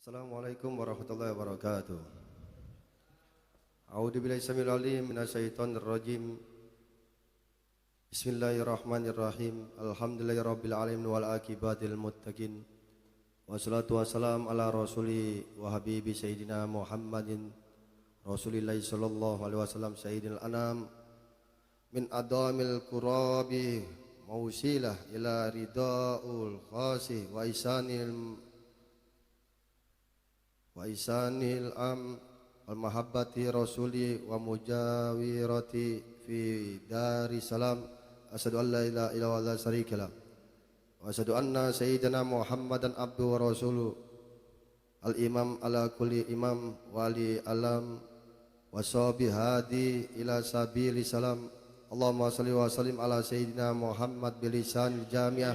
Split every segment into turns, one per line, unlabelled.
Assalamualaikum warahmatullahi wabarakatuh. A'udzu billahi samil alim minasyaitonir rajim. Bismillahirrahmanirrahim. Alhamdulillahirabbil alamin wal aqibatil muttaqin. Wassalatu wassalam ala rasuli wa habibi sayyidina Muhammadin Rasulillahi sallallahu alaihi wasallam sayyidil anam min adamil qurabi mausilah ila ridaul khasi wa isanil am al mahabbati rasuli wa mujawirati fi dari salam. Asyhadu an la ilaha illallah wa la syarika lah wa asyhadu anna sayyidana Muhammadan abduhu wa rasuluh al imam ala kulli imam wali alam wa sahbi hadi ila sabili salam. Allahumma salli wa sallim ala sayyidina Muhammad bilisan jami'ah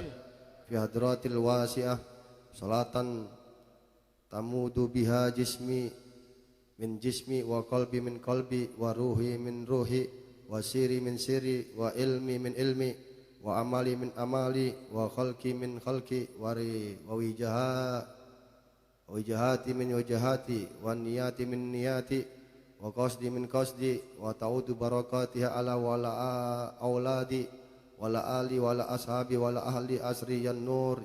fi hadratil wasi'ah salatan tamudu biha jismi min jismi wa qalbi min qalbi wa ruhi min ruhi wa siri min siri wa ilmi min ilmi wa amali min amali wa khalqi min khalqi wa wijahati min wijahati wa niyati min niyati wa qasdi min qasdi wa ta'udu barakatiha ala wala auladi wala ali wala ashabi wala ahli asri yan nur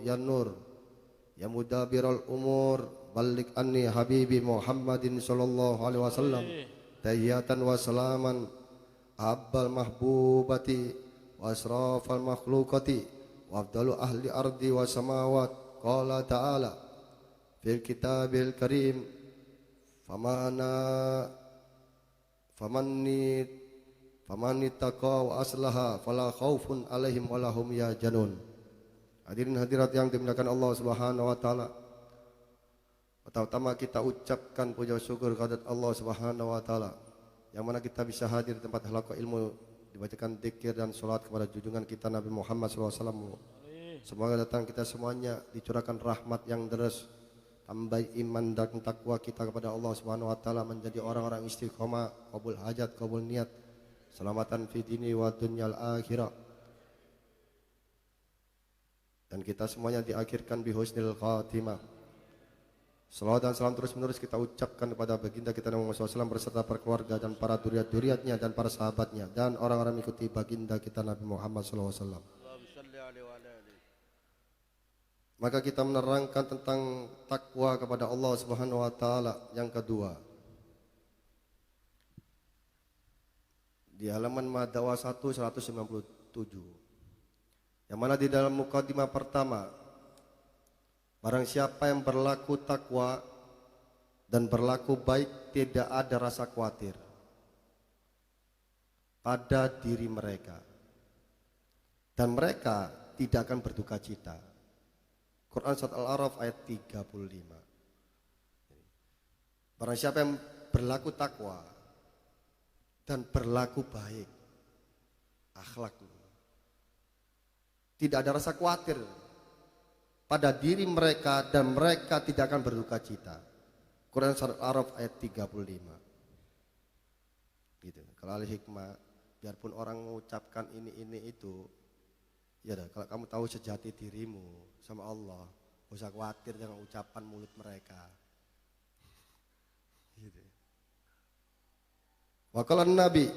ya mudabiral umur balik anni habibi Muhammadin sallallahu alaihi wasallam tahiyatan wa salaman abbal mahbubati wa asrafal makhluqati wa afdalu ahli ardi wa samawat. Qala ta'ala fil kitabil karim famanni taqa wa aslaha fala khaufun alaihim walahum yahzanun. Hadirin hadirat yang dimuliakan Allah Subhanahu wa taala. Pertama kita ucapkan puja syukur kehadirat Allah Subhanahu wa taala yang mana kita bisa hadir di tempat halaqah ilmu, dibacakan zikir dan salat kepada junjungan kita Nabi Muhammad SAW. Semoga datang kita semuanya dicurahkan rahmat yang deras, tambah iman dan takwa kita kepada Allah Subhanahu wa taala, menjadi orang-orang istiqomah, qabul hajat, qabul niat, selamatan fi dini wa dunyal akhirah. Dan kita semuanya diakhirkan bi husnil khatimah. Salawat dan salam terus menerus kita ucapkan kepada baginda kita Nabi Muhammad SAW beserta para keluarga dan para duriat-duriatnya dan para sahabatnya dan orang-orang mengikuti baginda kita Nabi Muhammad SAW. Maka kita menerangkan tentang takwa kepada Allah Subhanahu wa taala yang kedua. Di halaman Madawa 197. Yang mana di dalam mukadimah pertama, barang siapa yang berlaku takwa dan berlaku baik, tidak ada rasa khawatir pada diri mereka dan mereka tidak akan berduka cita. Quran surat Al-A'raf ayat 35. Barang siapa yang berlaku takwa dan berlaku baik, akhlak, tidak ada rasa khawatir pada diri mereka dan mereka tidak akan berduka cita. Quran surat Al-A'raf ayat 35. Gitu. Kalau ahli hikmah, biarpun orang mengucapkan ini itu, ya dah, kalau kamu tahu sejati dirimu sama Allah, gak usah khawatir dengan ucapan mulut mereka. Gitu. Wa qala Nabi,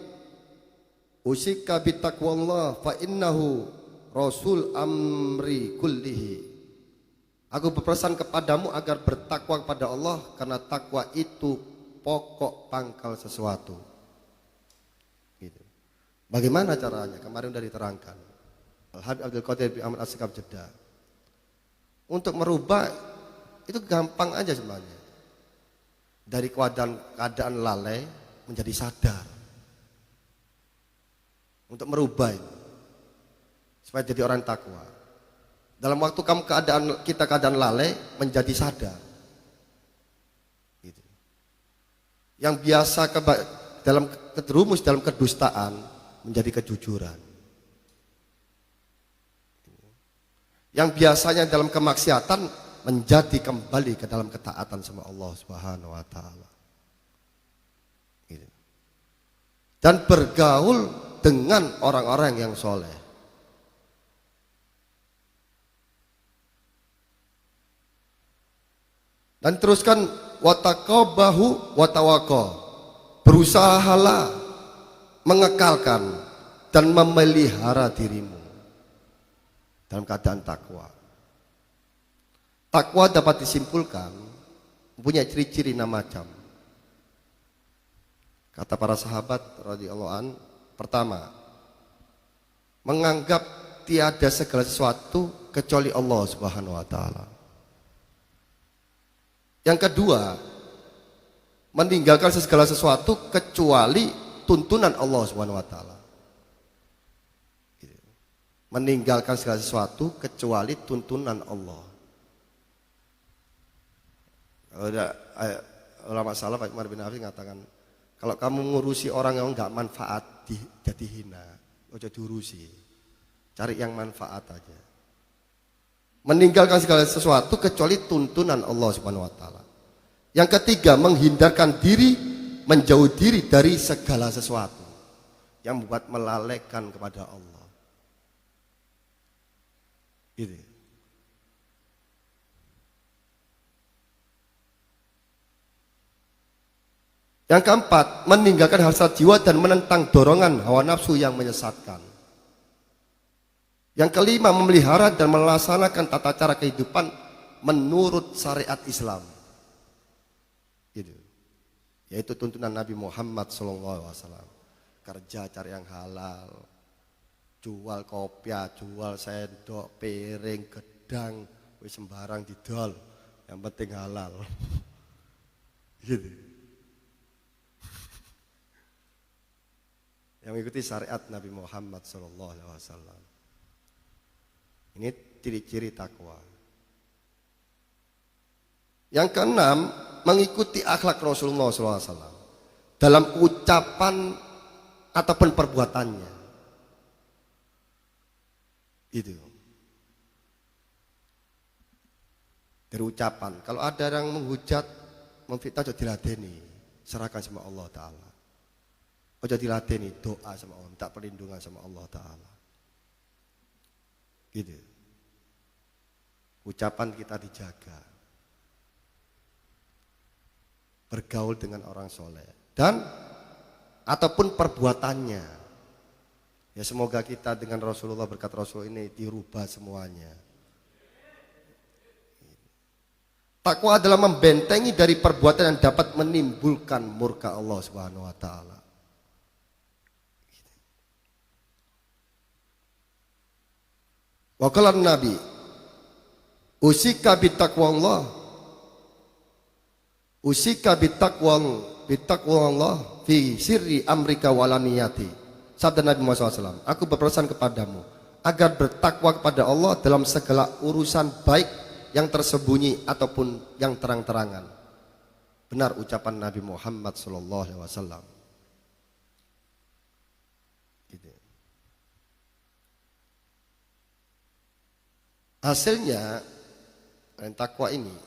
usika bitaqwallah fa innahu rasul amri kullihi. Aku berpesan kepadamu agar bertakwa kepada Allah karena takwa itu pokok pangkal sesuatu. Gitu. Bagaimana caranya? Kemarin sudah diterangkan. Al-Habib Abdul Qadir bin Ahmad As-Sekaf Jeddah. Untuk merubah itu gampang aja sebenarnya. Dari keadaan lalai menjadi sadar. Untuk merubah itu supaya jadi orang takwa. Dalam waktu kita keadaan lalai menjadi sadar. Gitu. Yang biasa dalam terjerumus dalam kedustaan menjadi kejujuran. Yang biasanya dalam kemaksiatan menjadi kembali ke dalam ketaatan sama Allah Subhanahu wa taala. Gitu. Dan bergaul dengan orang-orang yang soleh. Dan teruskan wataqabahu watawaqa. Berusahalah mengekalkan dan memelihara dirimu dalam keadaan takwa. Takwa dapat disimpulkan mempunyai ciri-ciri 6 macam. Kata para sahabat radhiyallahu an, pertama, menganggap tiada segala sesuatu kecuali Allah Subhanahu wa taala. Yang kedua, meninggalkan segala sesuatu kecuali tuntunan Allah Subhanahu wa taala. Meninggalkan segala sesuatu kecuali tuntunan Allah. Kalau ada ulama salaf Umar bin Affan mengatakan, kalau kamu ngurusi orang yang enggak manfaat jadi hina, ojo diurusi. Cari yang manfaat aja. Meninggalkan segala sesuatu kecuali tuntunan Allah Subhanahu wa taala. Yang ketiga, menghindarkan diri, menjauh diri dari segala sesuatu yang membuat melalaikan kepada Allah. Gitu. Yang keempat, meninggalkan hasrat jiwa dan menentang dorongan hawa nafsu yang menyesatkan. Yang kelima, memelihara dan melaksanakan tata cara kehidupan menurut syariat Islam. Gitu. Yaitu tuntunan Nabi Muhammad SAW. Kerja cari yang halal, jual kopiah, jual sendok, piring, gedang, wis sembarang didol, yang penting halal. Gitu. Yang mengikuti syariat Nabi Muhammad SAW. Ini ciri-ciri takwa. Yang keenam, mengikuti akhlak Rasulullah SAW dalam ucapan ataupun perbuatannya. Itu. Dari ucapan. Kalau ada yang menghujat, memfitnah, jadi diladeni, serahkan sama Allah Ta'ala. Ojo diladeni, doa sama Allah, minta perlindungan sama Allah Ta'ala. Gitu. Ucapan kita dijaga. Bergaul dengan orang soleh. Dan ataupun perbuatannya. Ya semoga kita dengan Rasulullah, berkat Rasul ini dirubah semuanya. Takwa adalah membentengi dari perbuatan yang dapat menimbulkan murka Allah Subhanahu wa taala. Wa qala Nabi, usika bitaqwallah, usika bitaqwallah fi sirri amrika walaniyati. Sabda Nabi Muhammad SAW, aku berpesan kepadamu agar bertakwa kepada Allah dalam segala urusan, baik yang tersembunyi ataupun yang terang-terangan. Benar ucapan Nabi Muhammad SAW. Gitu. Hasilnya takwa ini,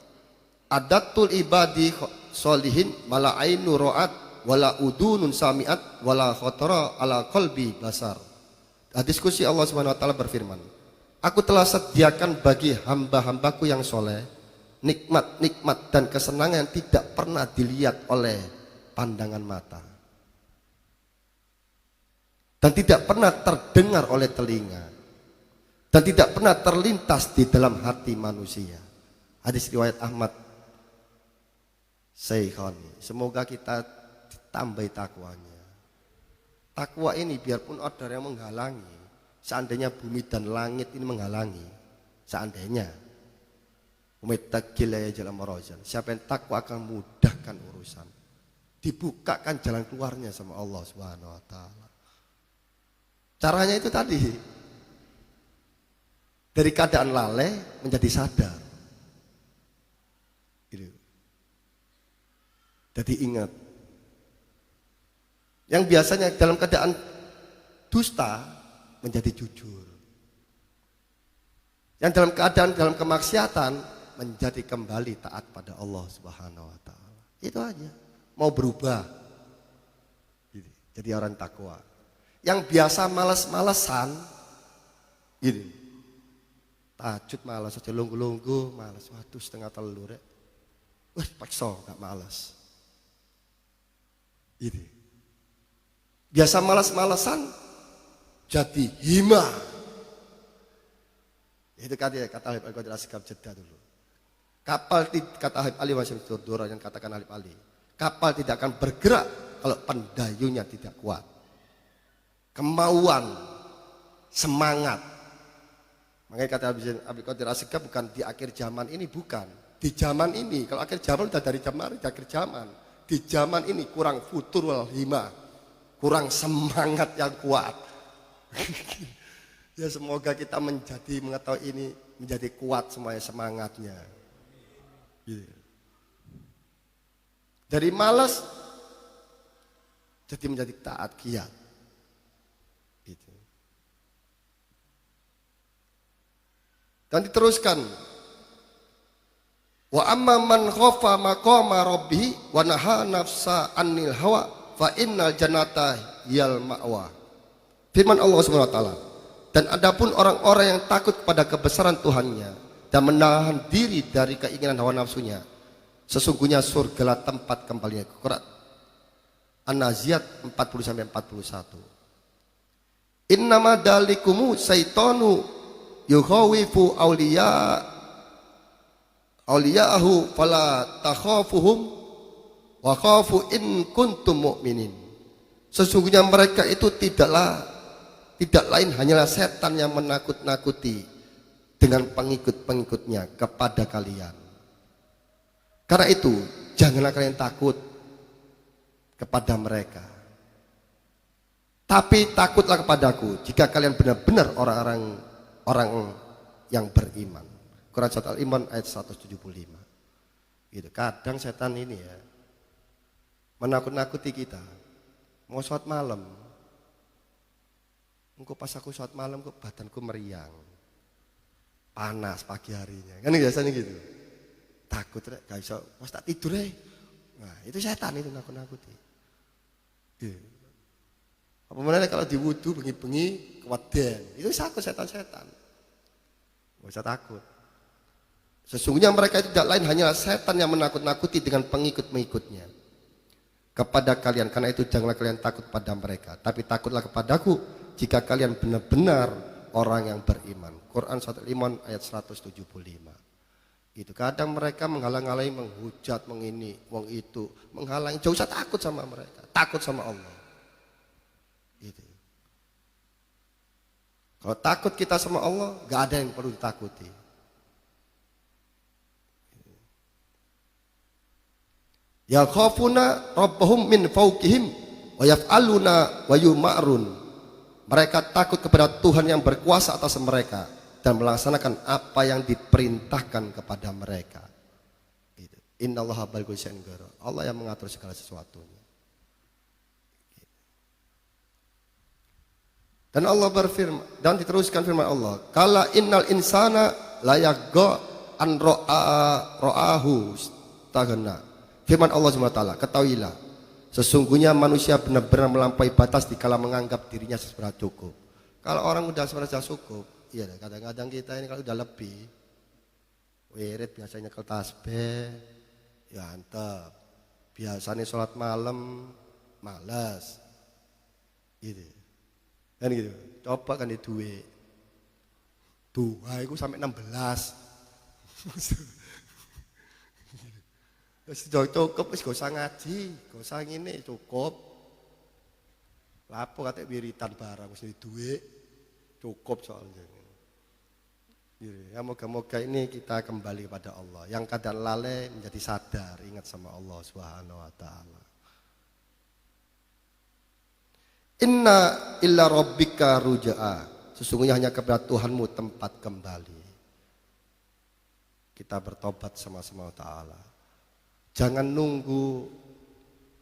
adatul ibadi solihin mala ainu ra'at wala udunun sami'at wala khatara ala qalbi basar. Diskusi Allah Subhanahu wa taala berfirman, aku telah sediakan bagi hamba-hambaku yang soleh nikmat-nikmat dan kesenangan yang tidak pernah dilihat oleh pandangan mata dan tidak pernah terdengar oleh telinga dan tidak pernah terlintas di dalam hati manusia. Hadis riwayat Ahmad Syekhani. Semoga kita ditambah takwanya. Takwa ini biarpun ada yang menghalangi, seandainya bumi dan langit ini menghalangi, seandainya siapa yang takwa akan mudahkan urusan, dibukakan jalan keluarnya sama Allah Subhanahu wa taala. Caranya itu tadi, dari keadaan lalai menjadi sadar. Gitu. Jadi ingat, yang biasanya dalam keadaan dusta menjadi jujur. Yang dalam keadaan dalam kemaksiatan menjadi kembali taat pada Allah Subhanahu wa taala. Itu aja. Mau berubah. Jadi orang takwa. Yang biasa malas-malesan gitu. Tahajud malas aja, lunggu-lunggu malas, waduh setengah telur. Wah, paksa, gak malas. Ini. Biasa malas-malasan, jadi hima. Itu kata Habib Al-Qadir Asgaf Jeddah dulu. Kapal, kata Habib Ali Wasim Dora yang katakan Habib Ali. Kapal tidak akan bergerak kalau pendayunya tidak kuat. Kemauan, semangat. Makanya kata Habib Qadir Asgaf bukan di akhir zaman ini, bukan. Di zaman ini, kalau akhir zaman sudah dari zaman, di akhir zaman. Di zaman ini kurang futur wal hima, kurang semangat yang kuat. Ya semoga kita mengetahui ini menjadi kuat semuanya semangatnya. Gitu. Dari malas jadi menjadi taat giat. Gitu. Dan diteruskan. Wa amma man khafa maqama rabbih wa naha nafsa 'anil hawa fa innal jannata yal ma'wa. Firman Allah Subhanahu wa taala. Dan adapun orang-orang yang takut pada kebesaran Tuhannya dan menahan diri dari keinginan hawa nafsunya, sesungguhnya surgalah tempat kembalinya. Quran An-Naziat 40 sampai 41. Innama dalikumu syaitanu yukhawifu awliya'ahu fala takhafuhum wa khafu in kuntum mu'minin. Sesungguhnya mereka itu tidak lain hanyalah setan yang menakut-nakuti dengan pengikut-pengikutnya kepada kalian. Karena itu janganlah kalian takut kepada mereka, tapi takutlah kepadaku jika kalian benar-benar orang yang beriman. Quran Surat Al-Imran ayat 175. Gitu. Kadang setan ini ya menakut-nakuti kita. Mau sholat malam, engkau pas aku sholat malam kok badanku meriang, panas pagi harinya, kan biasanya gitu. Takut rek, gak bisa, pas tak tidur rek. Nah itu setan itu nakut-nakuti. Gitu. Apa mana kalau diwudu bengi-bengi keweden, itu sakut setan-setan. Gak usah takut. Sesungguhnya mereka itu tidak lain hanyalah setan yang menakut-nakuti dengan pengikut-pengikutnya kepada kalian. Karena itu janganlah kalian takut pada mereka, tapi takutlah kepadaku jika kalian benar-benar orang yang beriman. Quran Surat Al-Imran ayat 175. Itu kadang mereka menghalang-halangi, menghujat, mengini, wong itu, menghalangi. Jauh usah takut sama mereka, takut sama Allah. Gitu. Kalau takut kita sama Allah, gak ada yang perlu ditakuti. Ya khafuna rabbahum min fawqihim wa yaf'aluna wa yumarun. Mereka takut kepada Tuhan yang berkuasa atas mereka dan melaksanakan apa yang diperintahkan kepada mereka. Gitu. Innallaha balighu syai'in qadir. Allah yang mengatur segala sesuatunya. Dan Allah berfirman, dan diteruskan firman Allah, kala innal insana la yagha an ra'ahu staghna. Firman Allah SWT, ketahuilah sesungguhnya manusia benar-benar melampaui batas dikala menganggap dirinya sebenarnya cukup. Kalau orang udah sebenarnya cukup, iya kadang-kadang kita ini kalau udah lebih wirid biasanya nyekel tasbih ya antep, biasanya sholat malam malas gitu kan gitu. Coba kan di duit itu sampai 16. Sudah cukup, wis gak usah ngaji, gak usah ngene, cukup. Lapo kate wiritan barang wis duit, cukup soalnya. Ya moga-moga ini kita kembali kepada Allah. Yang kadang lalai menjadi sadar, ingat sama Allah Subhanahu wa taala. Inna illa rabbika ruja'a. Sesungguhnya hanya kepada Tuhanmu tempat kembali. Kita bertobat sama-sama taala. Jangan nunggu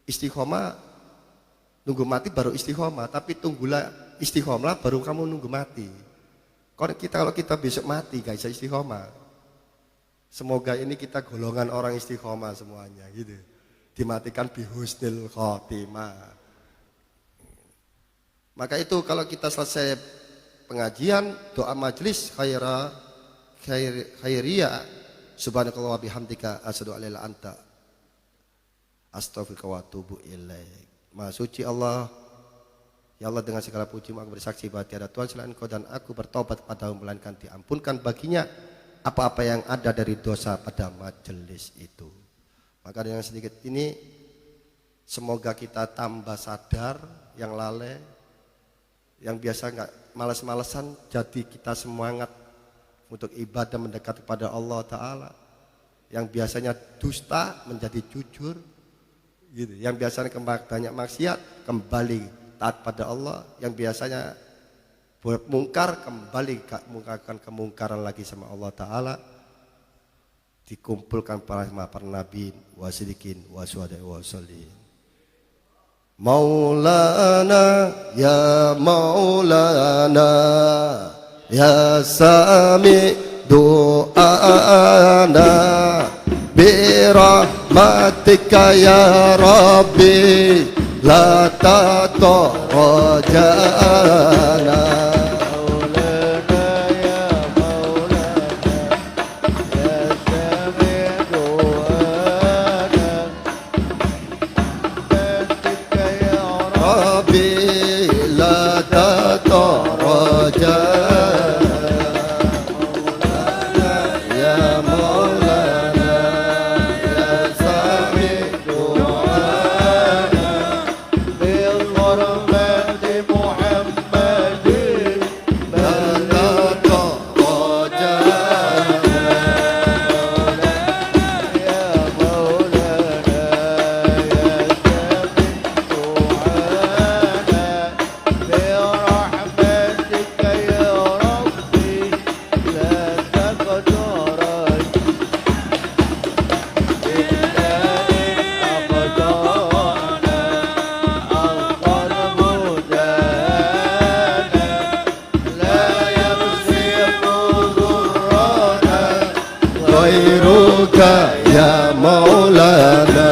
istiqomah, nunggu mati baru istiqomah, tapi tunggulah istiqomah baru kamu nunggu mati. Kalau kita besok mati gak bisa istiqomah. Semoga ini kita golongan orang istiqomah semuanya gitu. Dimatikan bihusnil khotimah. Maka itu kalau kita selesai pengajian, doa majelis khairiyah Subhanakallah wa bihamdika asyhadu an la ilaha illa anta astaghfiruka wa atubu ilaik. Maha suci Allah, ya Allah, dengan segala puji aku bersaksi bahwa tiada Tuhan selain Engkau dan aku bertobat padamu melainkan diampunkan baginya apa-apa yang ada dari dosa pada majelis itu. Maka dengan sedikit ini semoga kita tambah sadar, yang lalai, yang biasa nggak malas-malesan, jadi kita semangat untuk ibadah mendekat kepada Allah Ta'ala. Yang biasanya dusta menjadi jujur gitu. Yang biasanya banyak maksiat kembali taat pada Allah. Yang biasanya buat mungkar kembali mengungkapkan kemungkaran lagi sama Allah Ta'ala. Dikumpulkan para nabi wasidikin waswadai wasallim. Maulana ya Maulana ya Sami do'ana birahmatika ya Rabbi la tatarajana. Ya Maulana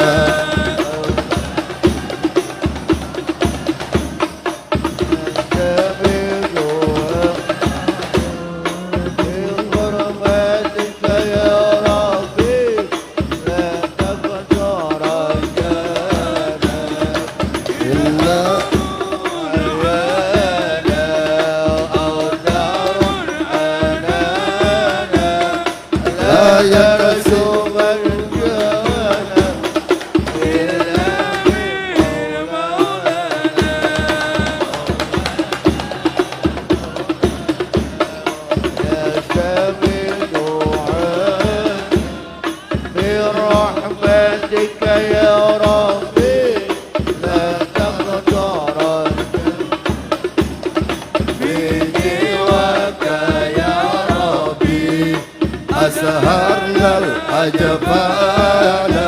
Asharnal ajabana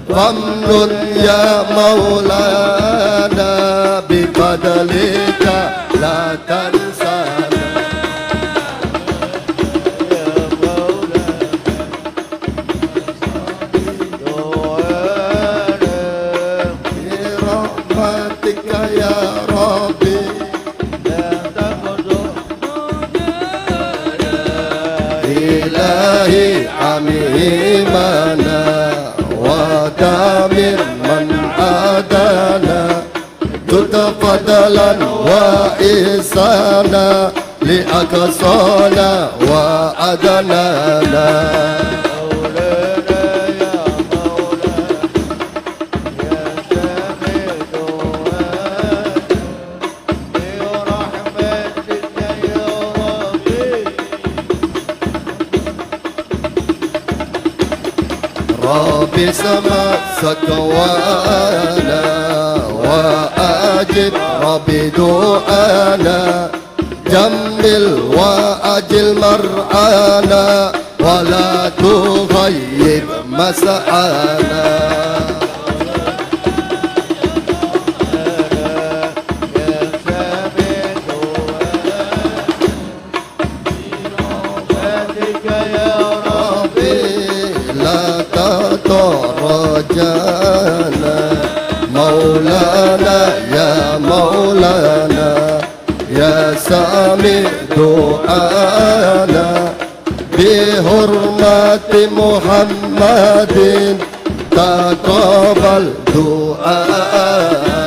famnun ya Maulana bifadlika la tansana. Birahmatika ya Rabbi ilahi amimana wa damir man adana tutafadalan wa isana li aqsana wa adanana. Rabbi sama sakwana wa ajib Rabbi do'ana jammil wa ajil mar'ana wa la tughayyib mas'ana. Rajana Maulana ya Maulana ya Sami do'ana بحرمة محمد تقبل دعاءنا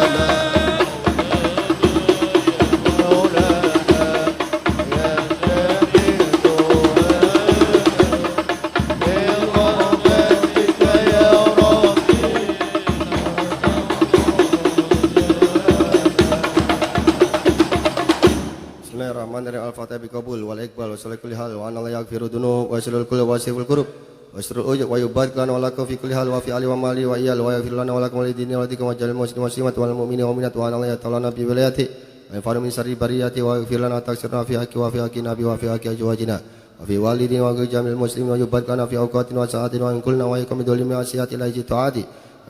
Bismillahirrahmanirrahim. Al-Fatihah biqabul wal iqbal wa salli kulli hal wa anna la yaghfiru dunub wa yasilul kulli wa yasiful kurub wa yasrul ujub wa yubarik lana wa lakum fi kulli hal wa fi ali wa mali wa iyal wa yaghfir lana wa lakum wa lidini wa ladikum wa jalil muslim muslimat wal mu'mini wa mu'minat wa anna la yatawlana bi wilayati wa yafaru min sarri bariyati wa yaghfir lana taksirna fi haqqi wa fi haqqi nabi wa fi haqqi azwajina wa fi walidina wa jamil muslimin wa yubarik lana fi awqatina wa sa'atina wa in kulna wa yakum bidulli min asiyati la ta'ati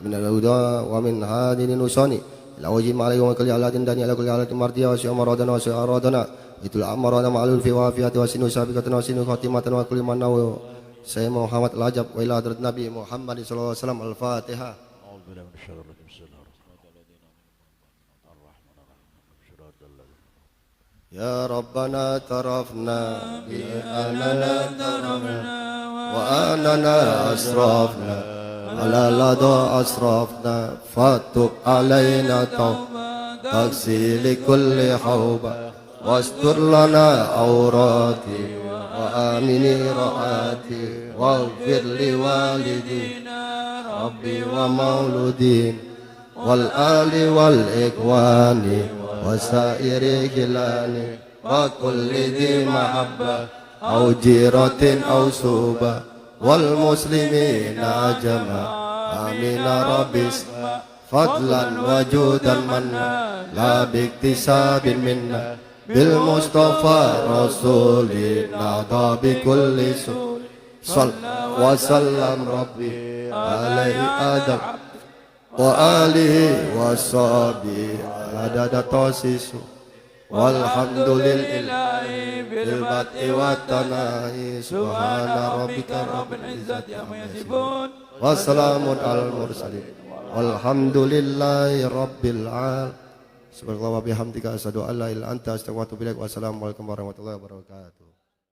min al-huda wa min hadini nusani ila wajib alayhi wa kulli alatin dani ala kulli alatin mardiya wa syu'ama radana wa syu'a radana itulah amarana ma'alul fi wafiyati wa sinu sabiqatan wa sinu khatimatan wa kulli manawu saya Muhammad al-Ajab wa ila hadrat Nabi Muhammad sallallahu alaihi wasallam. Al-Fatihah. Ya Rabbana tarafna bi anana tarafna wa anana asrafna ala lada asrafna fatub alaina taksi li kulli hawba wastur lana awrati wa amini ra'ati waghfir li walidina rabbi wa mauludin wal ali wal ikwani wa sairi khilani wa kulli di mahabba au jiratin au suba wal muslimina jama amina rabbis fadlan wajudan manna la biktisabin minna bil Mustafa Rasulina bi kulli sal wa sallam rabbi alaihi adam wa alihi wa sahbihi adada tasisu walhamdulillahi bil bati wa tanahi subhana rabbika rabbil izzati amma yasifun wa salamun al mursalin walhamdulillahi rabbil alamin. Subhanallah wa bihamdika asyhadu an la ilaha illa anta astaghfiruka wa atubu ilaik. Wassalamualaikum warahmatullahi wabarakatuh.